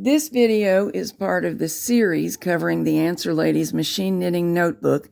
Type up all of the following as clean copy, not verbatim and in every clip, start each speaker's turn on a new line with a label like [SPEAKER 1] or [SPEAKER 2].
[SPEAKER 1] This video is part of the series covering the Answer Ladies Machine Knitting Notebook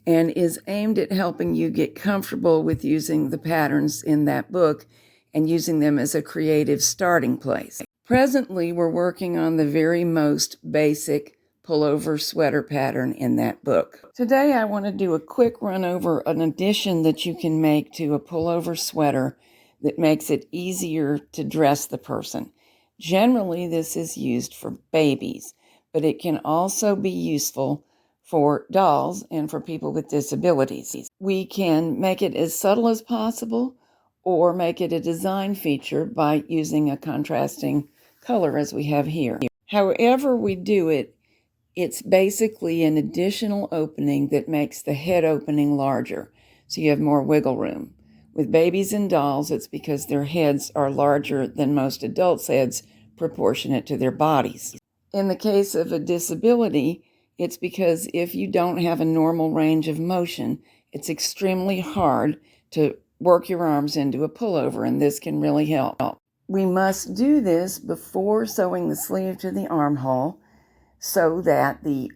[SPEAKER 1] and is aimed at helping you get comfortable with using the patterns in that book and using them as a creative starting place. Presently, we're working on the very most basic pullover sweater pattern in that book. Today, I want to do a quick run over an addition that you can make to a pullover sweater that makes it easier to dress the person. Generally, this is used for babies, but it can also be useful for dolls and for people with disabilities. We can make it as subtle as possible or make it a design feature by using a contrasting color as we have here. However we do it, it's basically an additional opening that makes the head opening larger, so you have more wiggle room. With babies and dolls, it's because their heads are larger than most adults' heads, proportionate to their bodies. In the case of a disability, it's because if you don't have a normal range of motion, it's extremely hard to work your arms into a pullover, and this can really help. We must do this before sewing the sleeve to the armhole so that the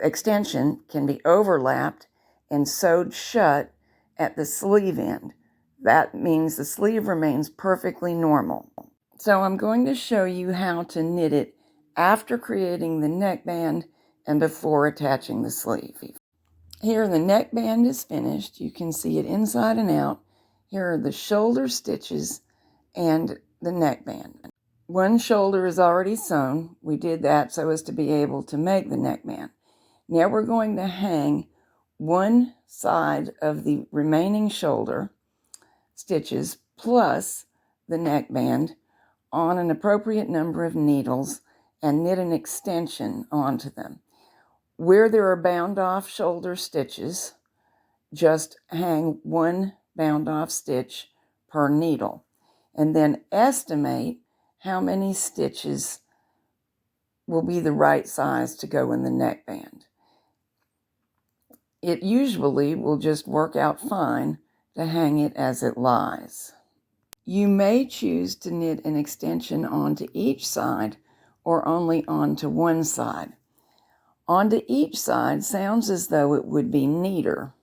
[SPEAKER 1] extension can be overlapped and sewed shut at the sleeve end. That means the sleeve remains perfectly normal. So I'm going to show you how to knit it after creating the neckband and before attaching the sleeve. Here the neckband is finished. You can see it inside and out. Here are the shoulder stitches and the neckband. One shoulder is already sewn. We did that so as to be able to make the neckband. Now we're going to hang one side of the remaining shoulder stitches plus the neckband on an appropriate number of needles and knit an extension onto them. Where there are bound off shoulder stitches, just hang one bound off stitch per needle and then estimate how many stitches will be the right size to go in the neckband. It usually will just work out fine to hang it as it lies. You may choose to knit an extension onto each side or only onto one side. Onto each side sounds as though it would be neater,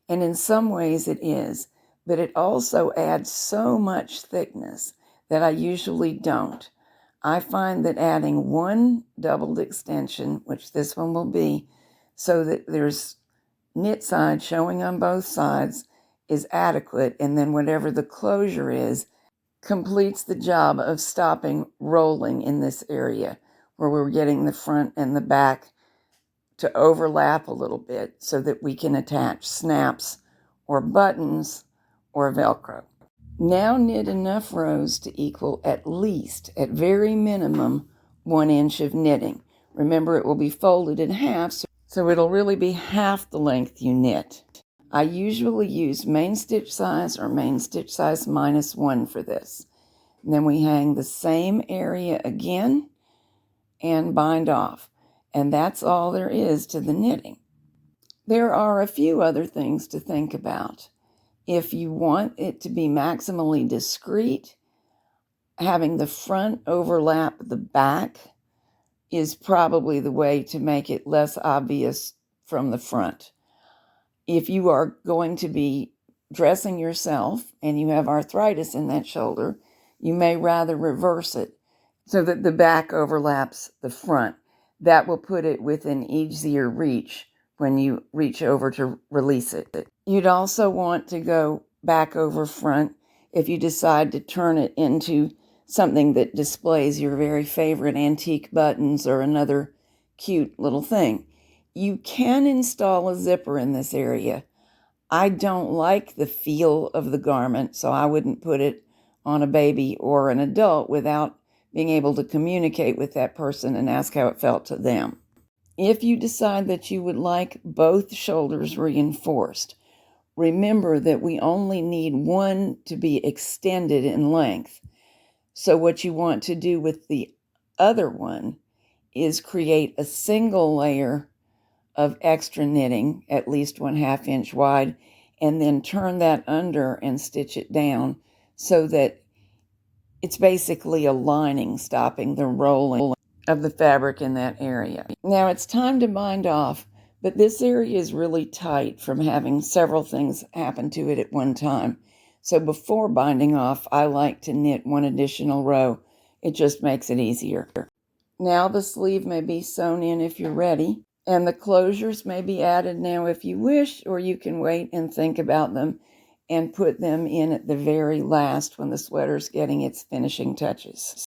[SPEAKER 1] and in some ways it is, but it also adds so much thickness that I usually don't. I find that adding one doubled extension, which this one will be, so that there's knit side showing on both sides is adequate, and then whatever the closure is completes the job of stopping rolling in this area where we're getting the front and the back to overlap a little bit so that we can attach snaps or buttons or Velcro. Now knit enough rows to equal at least, at very minimum, 1 inch of knitting. Remember, it will be folded in half, so it'll really be half the length you knit. I usually use main stitch size or main stitch size -1 for this. And then we hang the same area again and bind off. And that's all there is to the knitting. There are a few other things to think about. If you want it to be maximally discreet, having the front overlap the back is probably the way to make it less obvious from the front. If you are going to be dressing yourself and you have arthritis in that shoulder, you may rather reverse it so that the back overlaps the front. That will put it within easier reach when you reach over to release it. You'd also want to go back over front if you decide to turn it into something that displays your very favorite antique buttons or another cute little thing. You can install a zipper in this area. I don't like the feel of the garment, so I wouldn't put it on a baby or an adult without being able to communicate with that person and ask how it felt to them. If you decide that you would like both shoulders reinforced, remember that we only need one to be extended in length. So what you want to do with the other one is create a single layer of extra knitting, at least 1/2 inch wide, and then turn that under and stitch it down so that It's basically a lining stopping the rolling of the fabric in that area. Now it's time to bind off, but this area is really tight from having several things happen to it at one time. So before binding off, I like to knit one additional row. It just makes it easier. Now the sleeve may be sewn in if you're ready, and the closures may be added now if you wish, or you can wait and think about them and put them in at the very last when the sweater's getting its finishing touches.